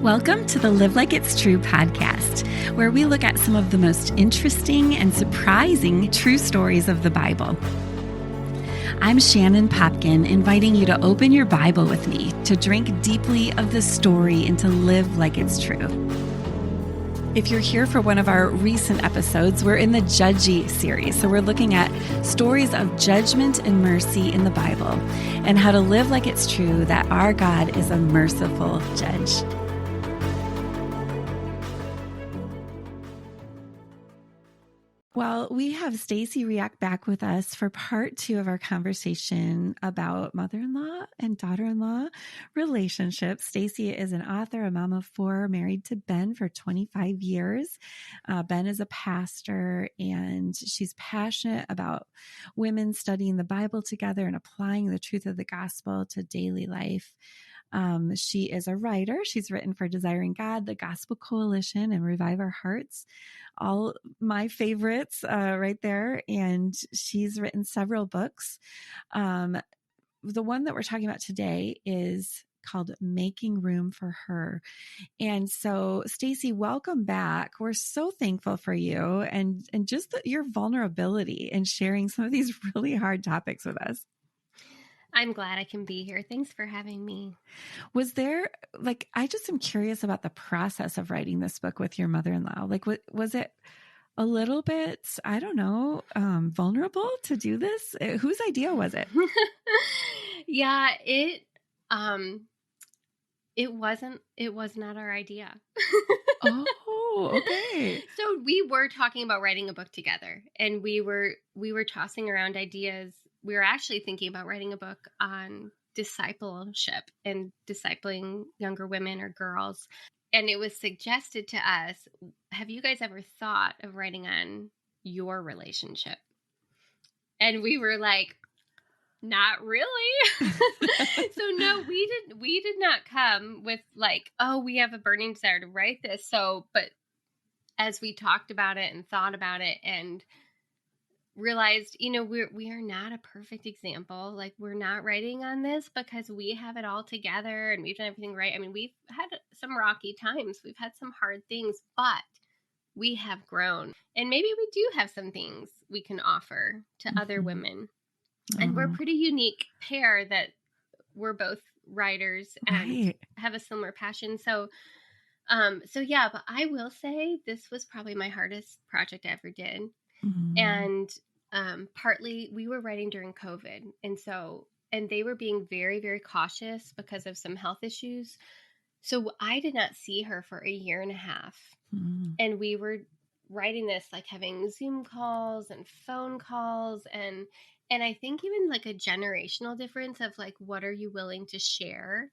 Welcome to the Live Like It's True podcast, where we look at some of the most interesting and surprising true stories of the Bible. I'm Shannon Popkin, inviting you to open your Bible with me to drink deeply of the story and to live like it's true. If you're here for one of our recent episodes, we're in the Judgy series. So we're looking at stories of judgment and mercy in the Bible and how to live like it's true that our God is a merciful judge. Well, we have Stacy Reaoch back with us for part 2 of our conversation about mother-in-law and daughter-in-law relationships. Stacy is an author, a mom of 4, married to Ben for 25 years. Ben is a pastor, and she's passionate about women studying the Bible together and applying the truth of the gospel to daily life. She is a writer. She's written for Desiring God, the Gospel Coalition, and Revive Our Hearts. All my favorites right there. And she's written several books. The one that we're talking about today is called Making Room for Her. And so, Stacy, welcome back. We're so thankful for you and just your vulnerability in sharing some of these really hard topics with us. I'm glad I can be here. Thanks for having me. Was there, I just am curious about the process of writing this book with your mother-in-law. Was it a little bit, I don't know, vulnerable to do this? Whose idea was it? Yeah, it was not our idea. Oh, okay. So we were talking about writing a book together, and we were tossing around ideas. We were actually thinking about writing a book on discipleship and discipling younger women or girls. And it was suggested to us, have you guys ever thought of writing on your relationship? And we were like, not really. So no, we did not come with we have a burning desire to write this. But as we talked about it and thought about it and realized, we are not a perfect example. We're not writing on this because we have it all together and we've done everything right. I mean, we've had some rocky times. We've had some hard things, but we have grown. And maybe we do have some things we can offer to other women. And we're a pretty unique pair that we're both writers and have a similar passion. So yeah, but I will say this was probably my hardest project I ever did. And partly we were writing during COVID. And they were being very, very cautious because of some health issues. So I did not see her for a year and a half. And we were writing this, having Zoom calls and phone calls. And I think even a generational difference of what are you willing to share?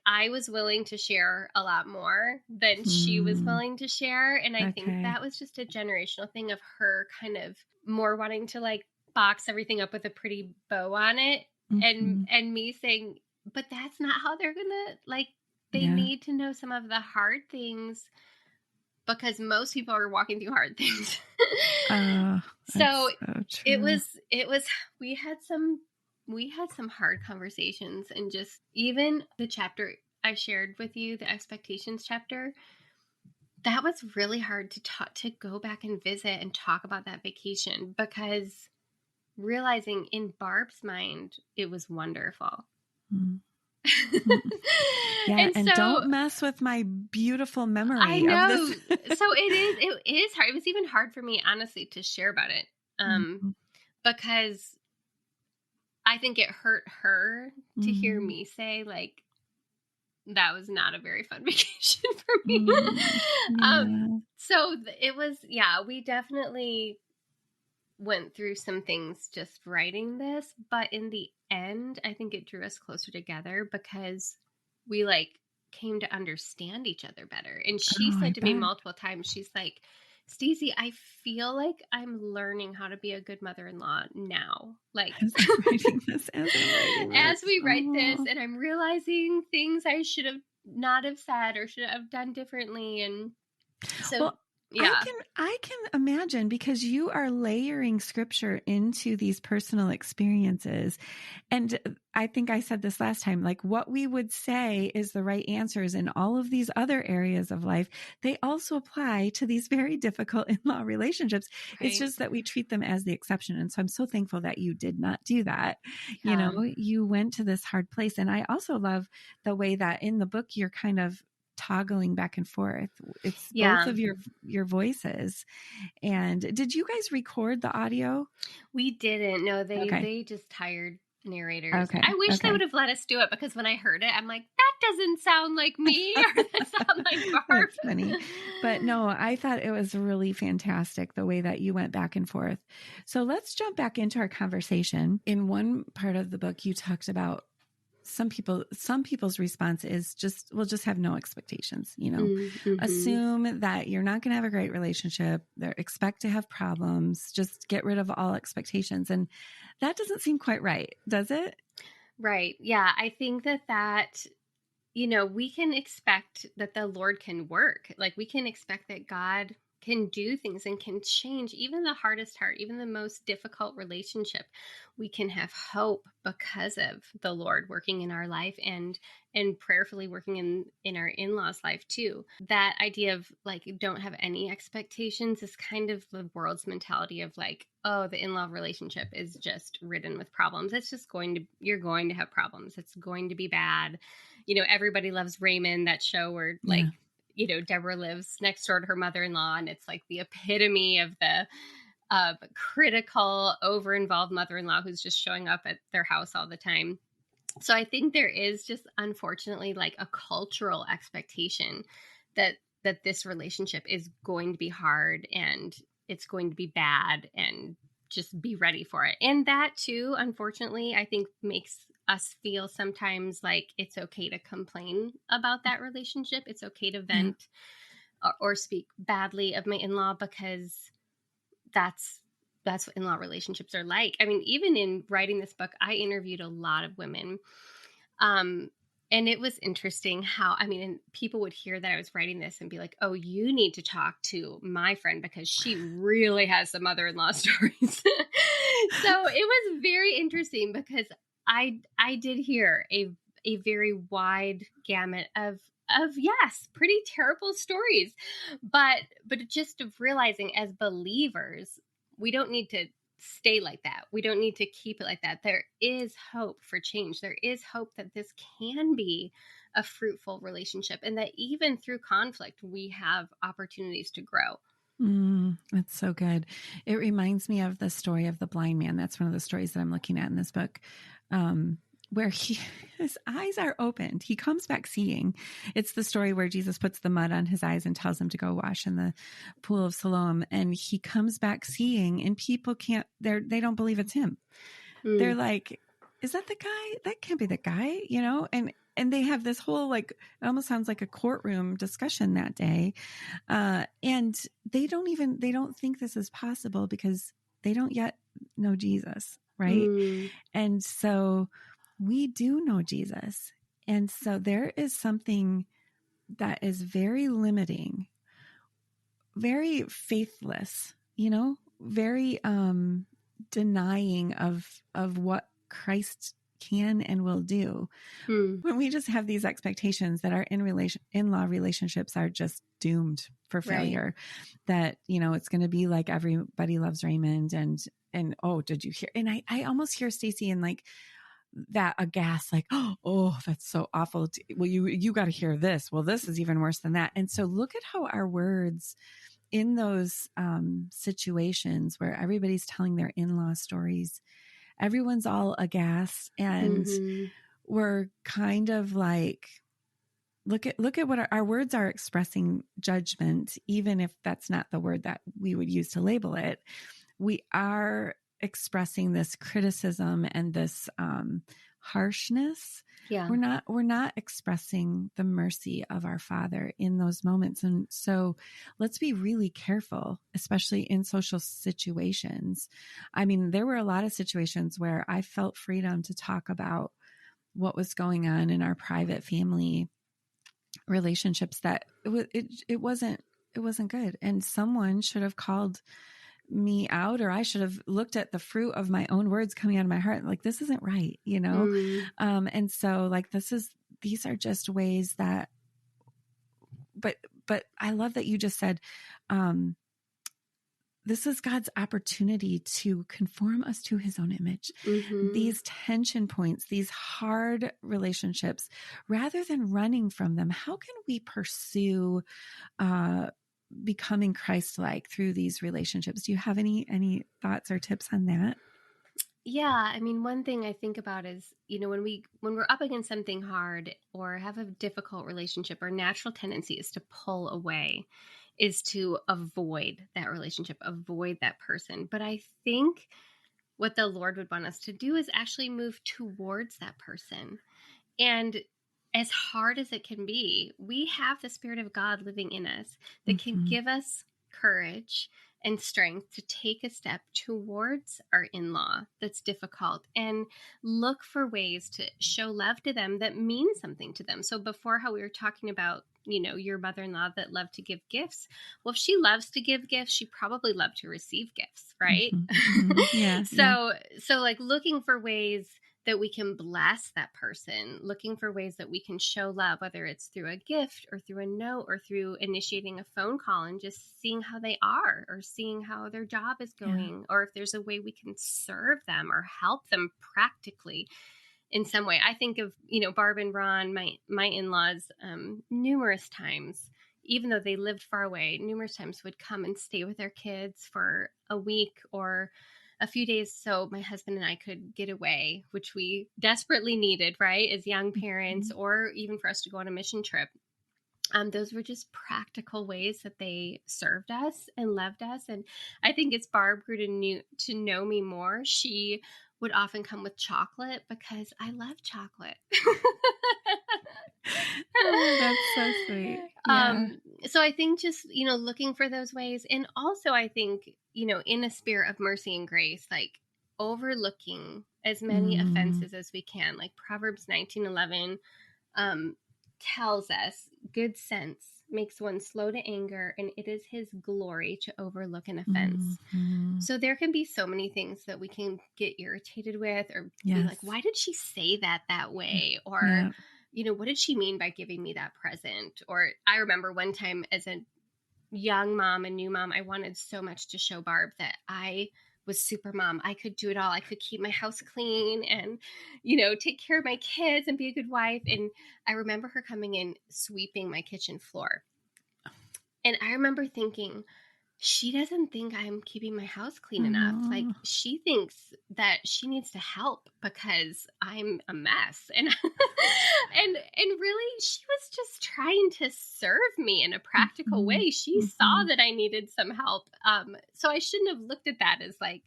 I was willing to share a lot more than she was willing to share. And I think that was just a generational thing of her kind of more wanting to box everything up with a pretty bow on it. And me saying, but that's not how they're gonna they need to know some of the hard things because most people are walking through hard things. So it was, we had some hard conversations, and just even the chapter I shared with you, the expectations chapter, that was really hard to go back and visit and talk about that vacation, because realizing in Barb's mind, it was wonderful. Yeah, and don't mess with my beautiful memory. I know. Of this. So it is hard. It was even hard for me, honestly, to share about it, because I think it hurt her to hear me say that was not a very fun vacation for me. So it was, we definitely went through some things just writing this, but in the end, I think it drew us closer together because we came to understand each other better. And she said to me multiple times, she's like, Stacey, I feel like I'm learning how to be a good mother-in-law now. As we write this, and I'm realizing things I should have not have said or should have done differently. And so, Yeah. I can imagine, because you are layering scripture into these personal experiences. And I think I said this last time, like what we would say is the right answers in all of these other areas of life, they also apply to these very difficult in-law relationships. Right. It's just that we treat them as the exception. And so I'm so thankful that you did not do that. Yeah. You know, you went to this hard place. And I also love the way that in the book, you're kind of toggling back and forth. It's both of your voices. And did you guys record the audio? We didn't. No, Okay. they just hired narrators. Okay. I wish they Okay. would have let us do it, because when I heard it, I'm like, that doesn't sound like me, or that sound like Barb. That's funny. But no, I thought it was really fantastic the way that you went back and forth. So let's jump back into our conversation. In one part of the book, you talked about some people's response is just, we'll just have no expectations, you know, assume that you're not going to have a great relationship. They expect to have problems, just get rid of all expectations. And that doesn't seem quite right, does it? Right. Yeah. I think that, we can expect that the Lord can work. Like, we can expect that God can do things and can change even the hardest heart, even the most difficult relationship. We can have hope because of the Lord working in our life, and prayerfully working in our in-laws' life too. That idea of like, don't have any expectations is kind of the world's mentality of like, oh, the in-law relationship is just ridden with problems. You're going to have problems. It's going to be bad. Everybody Loves Raymond, that show where like, Deborah lives next door to her mother-in-law, and it's like the epitome of the critical, over-involved mother-in-law who's just showing up at their house all the time. So I think there is just, unfortunately, like a cultural expectation that this relationship is going to be hard and it's going to be bad, and just be ready for it. And that too, unfortunately, I think makes us feel sometimes like it's okay to complain about that relationship. It's okay to vent or speak badly of my in-law, because that's what in-law relationships are like. I mean, even in writing this book, I interviewed a lot of women. And it was interesting how, and people would hear that I was writing this and be like, oh, you need to talk to my friend because she really has some mother-in-law stories. So it was very interesting, because I did hear a very wide gamut of yes, pretty terrible stories. But just of realizing, as believers, we don't need to stay like that. We don't need to keep it like that. There is hope for change. There is hope that this can be a fruitful relationship, and that even through conflict, we have opportunities to grow. That's so good. It reminds me of the story of the blind man. That's one of the stories that I'm looking at in this book, where his eyes are opened. He comes back seeing. It's the story where Jesus puts the mud on his eyes and tells him to go wash in the pool of Siloam. And he comes back seeing, and people they don't believe it's him. They're like, is that the guy? That can't be the guy, and they have this whole, like, it almost sounds like a courtroom discussion that day. And they don't think this is possible because they don't yet know Jesus. Right. And so we do know Jesus. And so there is something that is very limiting, very faithless, very denying of what Christ can and will do. When we just have these expectations that our in-law relationships are just doomed for failure, that, it's going to be like Everybody Loves Raymond, and oh, did you hear? And I almost hear Stacey in like that aghast, like, oh, that's so awful. Well, you got to hear this. Well, this is even worse than that. And so look at how our words in those situations where everybody's telling their in-law stories, everyone's all aghast, and we're kind of like, look at what our words are expressing judgment, even if that's not the word that we would use to label it. We are expressing this criticism and this harshness. Yeah. We're not expressing the mercy of our Father in those moments. And so let's be really careful, especially in social situations. I mean, there were a lot of situations where I felt freedom to talk about what was going on in our private family relationships, that it it wasn't good. And someone should have called me out, or I should have looked at the fruit of my own words coming out of my heart. Like, this isn't right, you know? And so like, these are just ways that, but I love that you just said, this is God's opportunity to conform us to his own image. These tension points, these hard relationships, rather than running from them, how can we pursue becoming Christ-like through these relationships? Do you have any thoughts or tips on that? Yeah, I mean, one thing I think about is, when we're up against something hard or have a difficult relationship, our natural tendency is to pull away, is to avoid that relationship, avoid that person. But I think what the Lord would want us to do is actually move towards that person. And as hard as it can be, we have the Spirit of God living in us that can give us courage and strength to take a step towards our in-law that's difficult and look for ways to show love to them that mean something to them. So before, how we were talking about, your mother-in-law that loved to give gifts. Well, if she loves to give gifts, she probably loved to receive gifts, right? Yeah. So like looking for ways that we can bless that person, looking for ways that we can show love, whether it's through a gift or through a note or through initiating a phone call and just seeing how they are or seeing how their job is going, or if there's a way we can serve them or help them practically in some way. I think of, Barb and Ron, my in-laws, numerous times, even though they lived far away, numerous times would come and stay with their kids for a week or a few days so my husband and I could get away, which we desperately needed, right, as young parents, or even for us to go on a mission trip. Those were just practical ways that they served us and loved us. And I think as Barb grew to know me more, she would often come with chocolate because I love chocolate. Oh, that's so sweet. Yeah. So I think just, looking for those ways. And also I think, in a spirit of mercy and grace, like overlooking as many offenses as we can. Like Proverbs 19:11 tells us, good sense makes one slow to anger, and it is his glory to overlook an offense. So there can be so many things that we can get irritated with, or be like, why did she say that way? Or, what did she mean by giving me that present? Or I remember one time as a young mom, a new mom, I wanted so much to show Barb that I was super mom. I could do it all. I could keep my house clean and, take care of my kids and be a good wife. And I remember her coming in, sweeping my kitchen floor. And I remember thinking, she doesn't think I'm keeping my house clean enough. Like, she thinks that she needs to help because I'm a mess. And and really, she was just trying to serve me in a practical way. She saw that I needed some help. So I shouldn't have looked at that as like,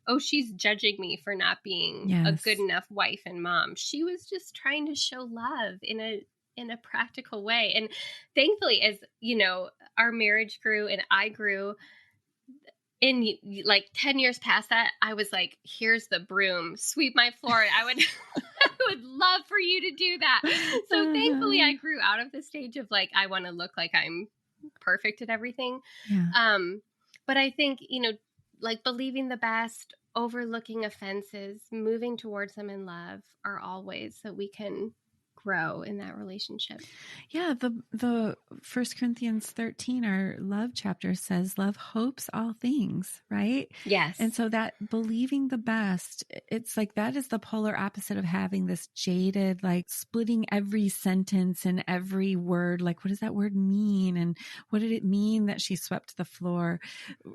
oh, she's judging me for not being a good enough wife and mom. She was just trying to show love in a practical way. And thankfully, as our marriage grew and I grew, in like 10 years past that, I was like, here's the broom, sweep my floor. I would I would love for you to do that. So thankfully I grew out of the stage of like, I want to look like I'm perfect at everything. But I think, like believing the best, overlooking offenses, moving towards them in love are all ways that we can grow in that relationship. Yeah, the 1 Corinthians 13, our love chapter, says love hopes all things, right? Yes. And so that believing the best, it's like that is the polar opposite of having this jaded, like splitting every sentence and every word. Like, what does that word mean? And what did it mean that she swept the floor?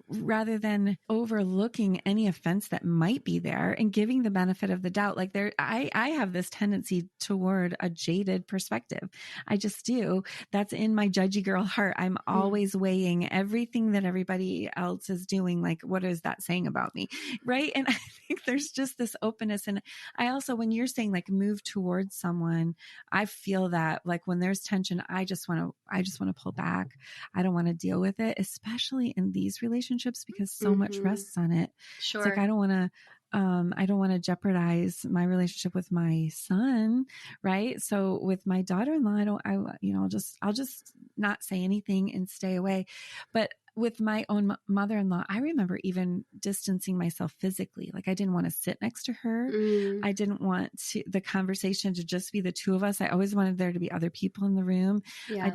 Rather than overlooking any offense that might be there and giving the benefit of the doubt. Like I have this tendency toward a jaded perspective. I just do. That's in my judgy girl heart. I'm always weighing everything that everybody else is doing. Like, what is that saying about me? Right. And I think there's just this openness. And I also, when you're saying like move towards someone, I feel that like when there's tension, I just want to pull back. I don't want to deal with it, especially in these relationships because so much rests on it. Sure. It's like, I don't want to, I don't want to jeopardize my relationship with my son. Right. So with my daughter-in-law, I'll just not say anything and stay away. But with my own mother-in-law, I remember even distancing myself physically. Like I didn't want to sit next to her. I didn't want the conversation to just be the two of us. I always wanted there to be other people in the room. Yeah.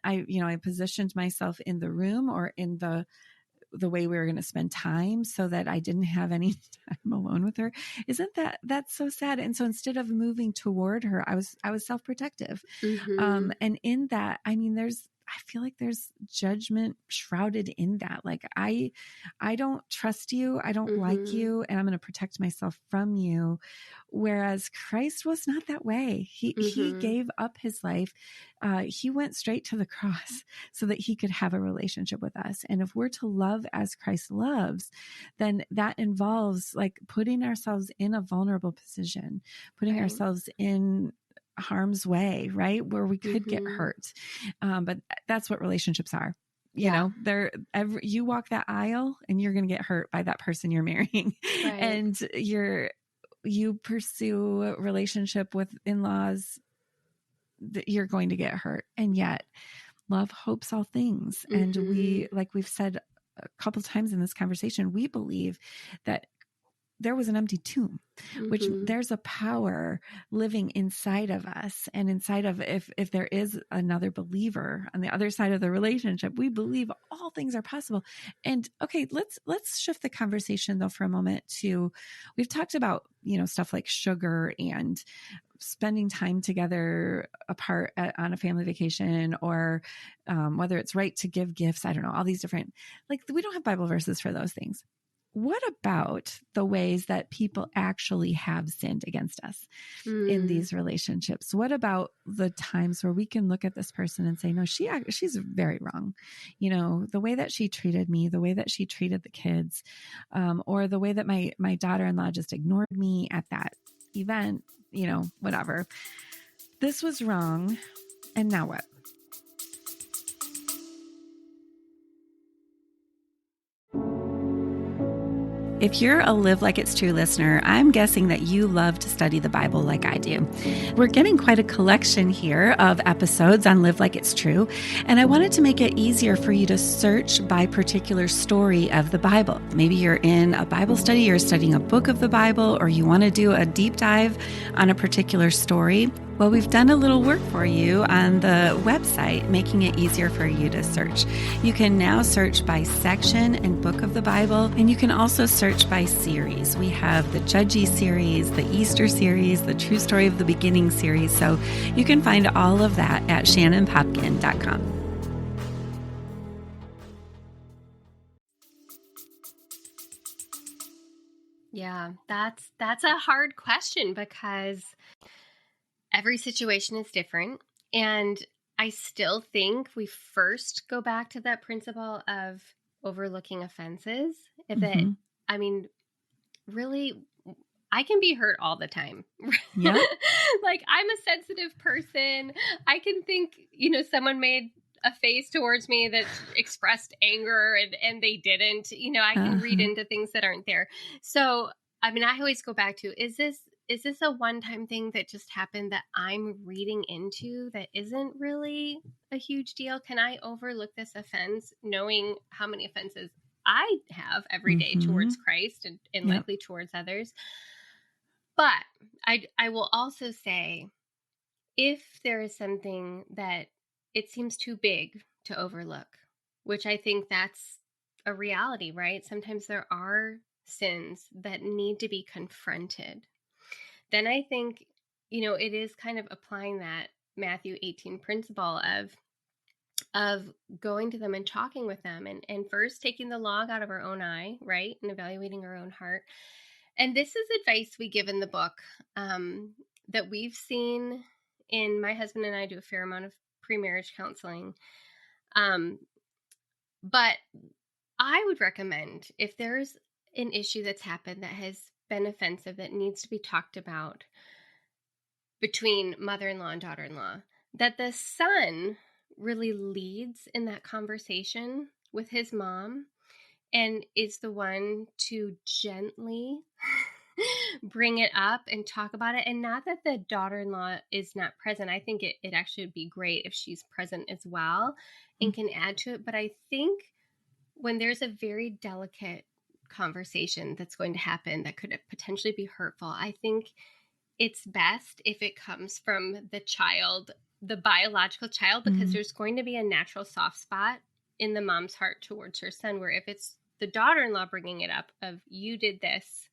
I positioned myself in the room or in the way we were going to spend time so that I didn't have any time alone with her. That's so sad? And so instead of moving toward her, I was self-protective. And in that, I mean, I feel like there's judgment shrouded in that. Like I don't trust you. I don't like you, and I'm going to protect myself from you. Whereas Christ was not that way. He gave up his life. He went straight to the cross so that he could have a relationship with us. And if we're to love as Christ loves, then that involves like putting ourselves in a vulnerable position, putting ourselves in harm's way, right? Where we could get hurt. But that's what relationships are. You know, you walk that aisle and you're going to get hurt by that person you're marrying. Right. And you pursue a relationship with in-laws, that you're going to get hurt. And yet love hopes all things. And we've said a couple times in this conversation, we believe that there was an empty tomb, which there's a power living inside of us, and inside of, if there is another believer on the other side of the relationship, we believe all things are possible. And okay, let's shift the conversation though for a moment to, we've talked about, stuff like sugar and spending time together apart on a family vacation, or whether it's right to give gifts. I don't know, all these different, like, we don't have Bible verses for those things. What about the ways that people actually have sinned against us in these relationships? What about the times where we can look at this person and say, no, she's very wrong. The way that she treated me, the way that she treated the kids, or the way that my daughter-in-law just ignored me at that event, whatever. This was wrong. And now what? If you're a Live Like It's True listener, I'm guessing that you love to study the Bible like I do. We're getting quite a collection here of episodes on Live Like It's True, and I wanted to make it easier for you to search by particular story of the Bible. Maybe you're in a Bible study, you're studying a book of the Bible, or you want to do a deep dive on a particular story. Well, we've done a little work for you on the website, making it easier for you to search. You can now search by section and book of the Bible, and you can also search by series. We have the Judgy series, the Easter series, the True Story of the Beginning series. So you can find all of that at shannonpopkin.com. Yeah, that's a hard question because every situation is different. And I still think we first go back to that principle of overlooking offenses. I mean, really, I can be hurt all the time. Yeah. Like, I'm a sensitive person. I can think, someone made a face towards me that expressed anger and they didn't. I can read into things that aren't there. So, I mean, I always go back to, is this a one-time thing that just happened that I'm reading into that isn't really a huge deal? Can I overlook this offense knowing how many offenses I have every day towards Christ and likely towards others? But I will also say, if there is something that it seems too big to overlook, which I think that's a reality, right? Sometimes there are sins that need to be confronted. Then I think, it is kind of applying that Matthew 18 principle of going to them and talking with them and first taking the log out of our own eye, right? And evaluating our own heart. And this is advice we give in the book that we've seen in, my husband and I do a fair amount of pre-marriage counseling. But I would recommend, if there's an issue that's happened that has been offensive, that needs to be talked about between mother-in-law and daughter-in-law, that the son really leads in that conversation with his mom and is the one to gently bring it up and talk about it. And not that the daughter-in-law is not present. I think it actually would be great if she's present as well and can add to it. But I think when there's a very delicate conversation that's going to happen that could potentially be hurtful, I think it's best if it comes from the child, the biological child, because there's going to be a natural soft spot in the mom's heart towards her son, where if it's the daughter-in-law bringing it up of, you did this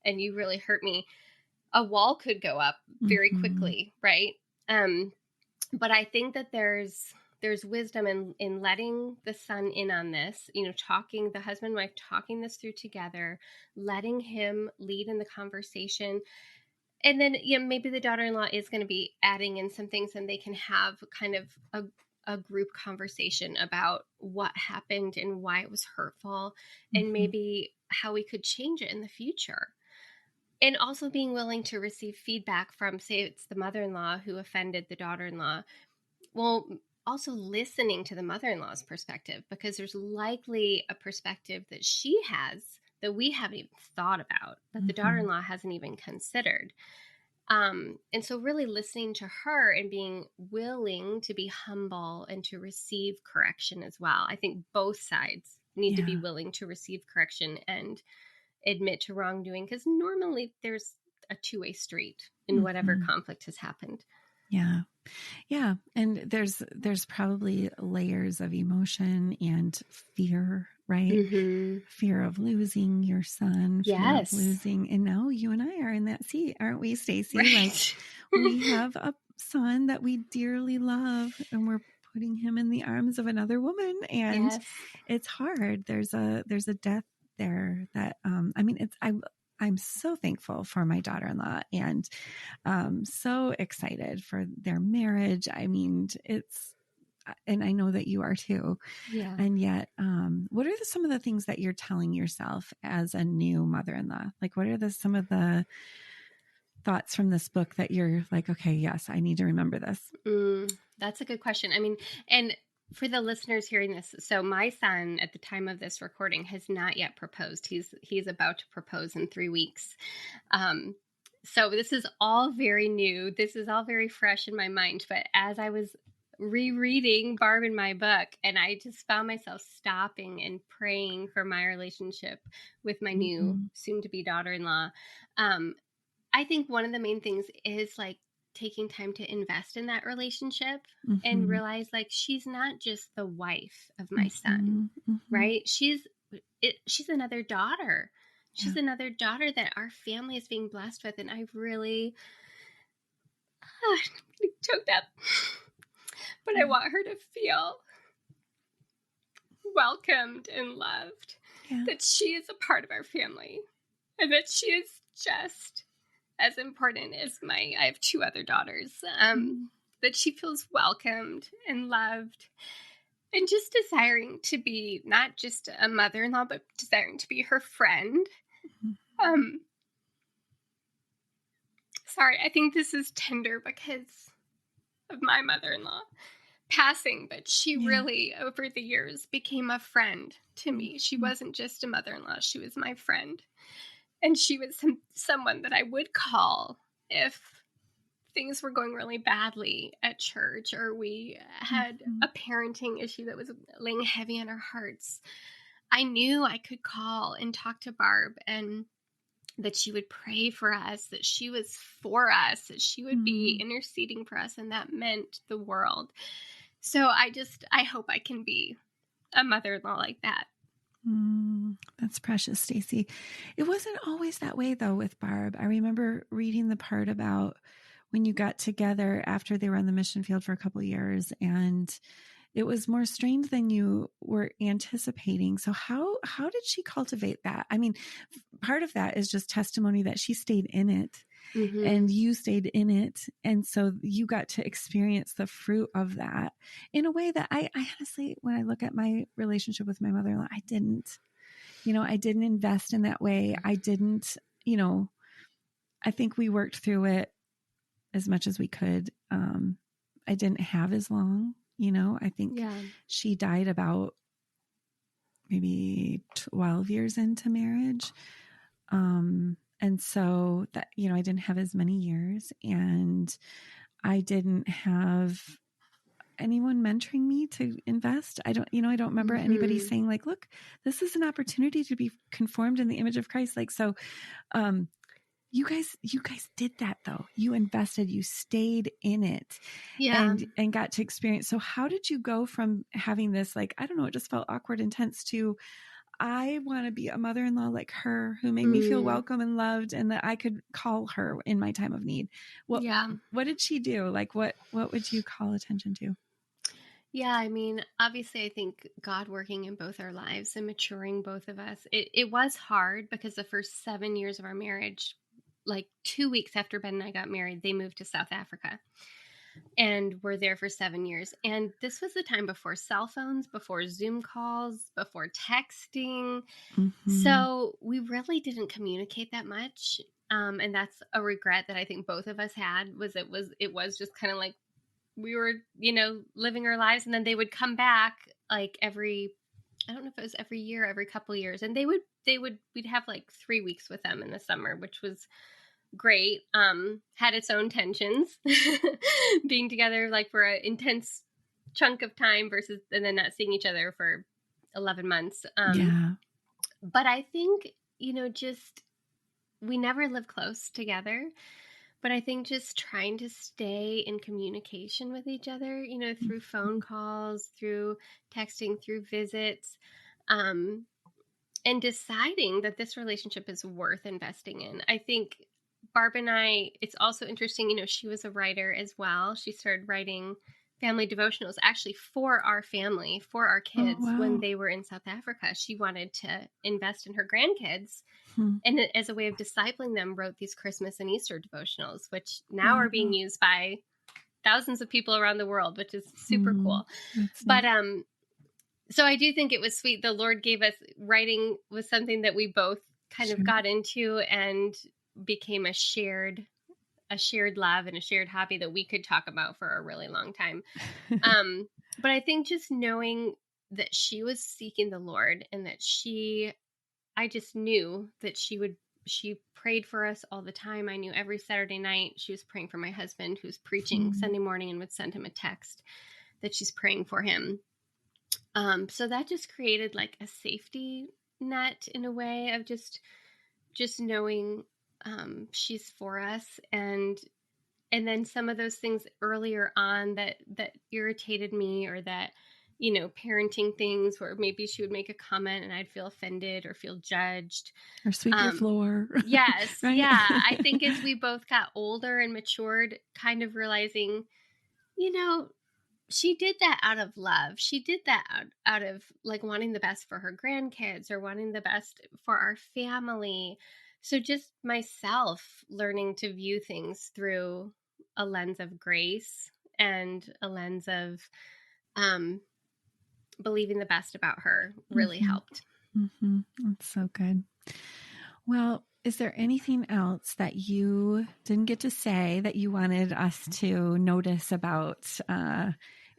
and you really hurt me, a wall could go up very quickly, right? But I think that there's wisdom in letting the son in on this, talking, the husband and wife talking this through together, letting him lead in the conversation. And then, maybe the daughter-in-law is going to be adding in some things, and they can have kind of a group conversation about what happened and why it was hurtful, and maybe how we could change it in the future. And also being willing to receive feedback from, say, it's the mother-in-law who offended the daughter-in-law. Well, also listening to the mother-in-law's perspective, because there's likely a perspective that she has that we haven't even thought about, that the daughter-in-law hasn't even considered. And so really listening to her and being willing to be humble and to receive correction as well. I think both sides need to be willing to receive correction and admit to wrongdoing, because normally there's a two-way street in whatever conflict has happened. Yeah. Yeah. And there's probably layers of emotion and fear, right? Fear of losing your son, fear of losing. And now you and I are in that seat, aren't we, Stacey? Right. Like, we have a son that we dearly love, and we're putting him in the arms of another woman. And it's hard. There's a death there that, I'm so thankful for my daughter-in-law, and so excited for their marriage. I mean, and I know that you are too. Yeah. And yet, what are some of the things that you're telling yourself as a new mother-in-law? Like, what are some of the thoughts from this book that you're like, okay, yes, I need to remember this? That's a good question. I mean, and for the listeners hearing this, so my son at the time of this recording has not yet proposed. He's about to propose in 3 weeks. So this is all very new. This is all very fresh in my mind. But as I was rereading Barb in my book, and I just found myself stopping and praying for my relationship with my new soon-to-be daughter-in-law. I think one of the main things is like taking time to invest in that relationship and realize, like, she's not just the wife of my son, right? She's another daughter. She's another daughter that our family is being blessed with. And I really choked up, but I want her to feel welcomed and loved, that she is a part of our family, and that she is just as important as I have 2 other daughters, that she feels welcomed and loved, and just desiring to be not just a mother-in-law, but desiring to be her friend. Sorry, I think this is tender because of my mother-in-law passing, but she really, over the years, became a friend to me. She wasn't just a mother-in-law, she was my friend. And she was someone that I would call if things were going really badly at church, or we had a parenting issue that was laying heavy on our hearts. I knew I could call and talk to Barb, and that she would pray for us, that she was for us, that she would be interceding for us, and that meant the world. So I hope I can be a mother-in-law like that. That's precious, Stacey. It wasn't always that way, though, with Barb. I remember reading the part about when you got together after they were on the mission field for a couple of years, and it was more strained than you were anticipating. So how did she cultivate that? I mean, part of that is just testimony that she stayed in it. And you stayed in it. And so you got to experience the fruit of that in a way that I honestly, when I look at my relationship with my mother-in-law, I didn't invest in that way. I didn't, I think we worked through it as much as we could. I didn't have as long, I think she died about maybe 12 years into marriage. And so that, I didn't have as many years, and I didn't have anyone mentoring me to invest. I don't remember anybody saying like, look, this is an opportunity to be conformed in the image of Christ. Like, so, you guys did that though. You invested, you stayed in it, and got to experience. So how did you go from having this, like, I don't know, it just felt awkward, intense, to I want to be a mother-in-law like her, who made me feel welcome and loved, and that I could call her in my time of need. What did she do? Like, what would you call attention to? Yeah, I mean, obviously, I think God working in both our lives and maturing both of us. It was hard because the first 7 years of our marriage, like 2 weeks after Ben and I got married, they moved to South Africa and were there for 7 years. And this was the time before cell phones, before Zoom calls, before texting. So we really didn't communicate that much. And that's a regret that I think both of us had, it was just kind of like, we were, living our lives, and then they would come back like I don't know if it was every year, every couple of years. And we'd have like 3 weeks with them in the summer, which was great. Had its own tensions being together like for an intense chunk of time and then not seeing each other for 11 months. But I think, just, we never lived close together. But I think just trying to stay in communication with each other, through phone calls, through texting, through visits, and deciding that this relationship is worth investing in. I think Barb and I, it's also interesting, she was a writer as well. She started writing family devotionals actually for our family, for our kids when they were in South Africa. She wanted to invest in her grandkids. And as a way of discipling them, wrote these Christmas and Easter devotionals, which now are being used by thousands of people around the world, which is super cool. But so I do think it was sweet. The Lord gave us, writing was something that we both kind of got into and became a shared love and a shared hobby that we could talk about for a really long time. But I think just knowing that she was seeking the Lord, and that I just knew that she prayed for us all the time. I knew every Saturday night she was praying for my husband, who's preaching Sunday morning, and would send him a text that she's praying for him. So that just created like a safety net in a way of just knowing she's for us. And then some of those things earlier on that irritated me, or that, parenting things where maybe she would make a comment and I'd feel offended or feel judged. Or sweep your floor. Yes. Right? Yeah. I think as we both got older and matured, kind of realizing, she did that out of love. She did that out of like wanting the best for her grandkids, or wanting the best for our family. So just myself learning to view things through a lens of grace and a lens of believing the best about her really helped. That's so good. Well, is there anything else that you didn't get to say that you wanted us to notice about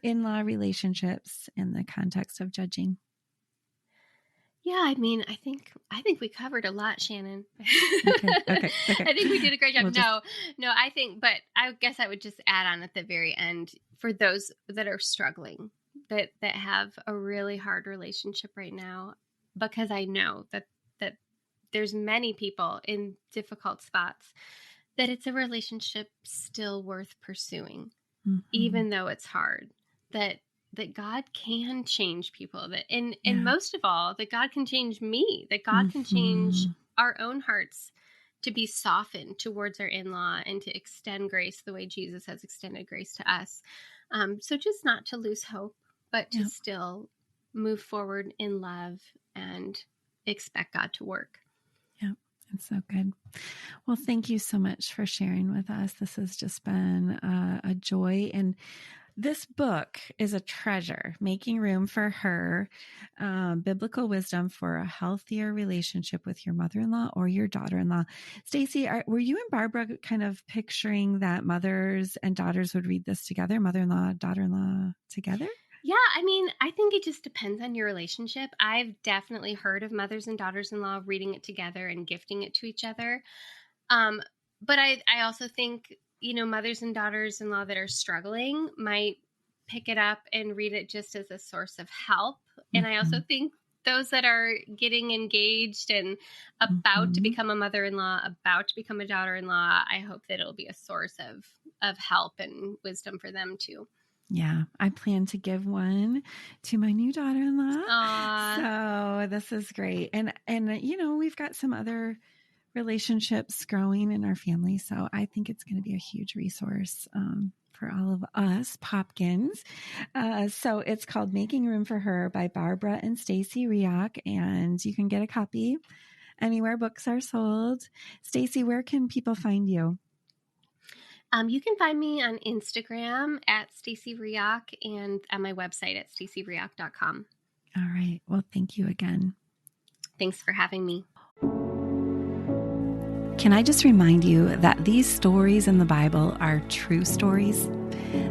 in-law relationships in the context of judging? Yeah, I mean, I think we covered a lot, Shannon. Okay. I think we did a great job. No, I think, but I guess I would just add on at the very end, for those that are struggling, that have a really hard relationship right now, because I know that there's many people in difficult spots, that it's a relationship still worth pursuing, even though it's hard. That God can change people, and most of all, that God can change me, that God can change our own hearts to be softened towards our in-law, and to extend grace the way Jesus has extended grace to us. So just not to lose hope, but to still move forward in love and expect God to work. Yeah, it's so good. Well, thank you so much for sharing with us. This has just been a joy. And this book is a treasure, Making Room for Her, Biblical Wisdom for a Healthier Relationship with Your Mother-in-Law or Your Daughter-in-Law. Stacey, were you and Barbara kind of picturing that mothers and daughters would read this together, mother-in-law, daughter-in-law together? Yeah, I mean, I think it just depends on your relationship. I've definitely heard of mothers and daughters-in-law reading it together and gifting it to each other. Um, but I also think, mothers and daughters-in-law that are struggling might pick it up and read it just as a source of help. And I also Mhm. think those that are getting engaged and about to Mhm. become a mother-in-law, about to become a daughter-in-law, I hope that it'll be a source of help and wisdom for them too. Yeah, I plan to give one to my new daughter-in-law. Aw. So this is great. And we've got some other relationships growing in our family. So I think it's going to be a huge resource for all of us Popkins. So it's called Making Room for Her by Barbara and Stacy Reaoch. And you can get a copy anywhere books are sold. Stacy, where can people find you? You can find me on Instagram at Stacy Reaoch and on my website at staceyreaoch.com. All right. Well, thank you again. Thanks for having me. Can I just remind you that these stories in the Bible are true stories?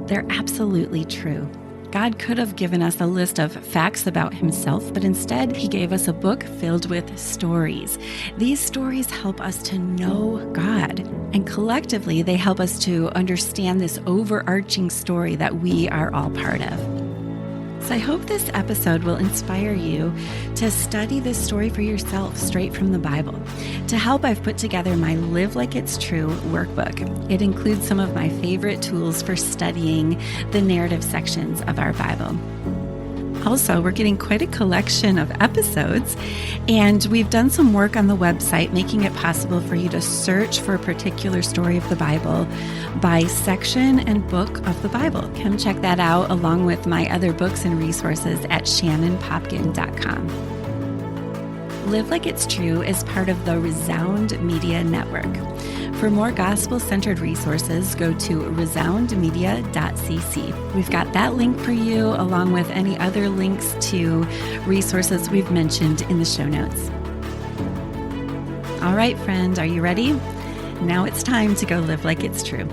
They're absolutely true. God could have given us a list of facts about himself, but instead he gave us a book filled with stories. These stories help us to know God, and collectively they help us to understand this overarching story that we are all part of. So I hope this episode will inspire you to study this story for yourself straight from the Bible. To help, I've put together my Live Like It's True workbook. It includes some of my favorite tools for studying the narrative sections of our Bible. Also, we're getting quite a collection of episodes, and we've done some work on the website making it possible for you to search for a particular story of the Bible by section and book of the Bible. Come check that out along with my other books and resources at shannonpopkin.com. Live Like It's True is part of the Resound Media Network. For more gospel-centered resources, go to resoundmedia.cc. We've got that link for you, along with any other links to resources we've mentioned in the show notes. All right, friend, are you ready? Now it's time to go live like it's true.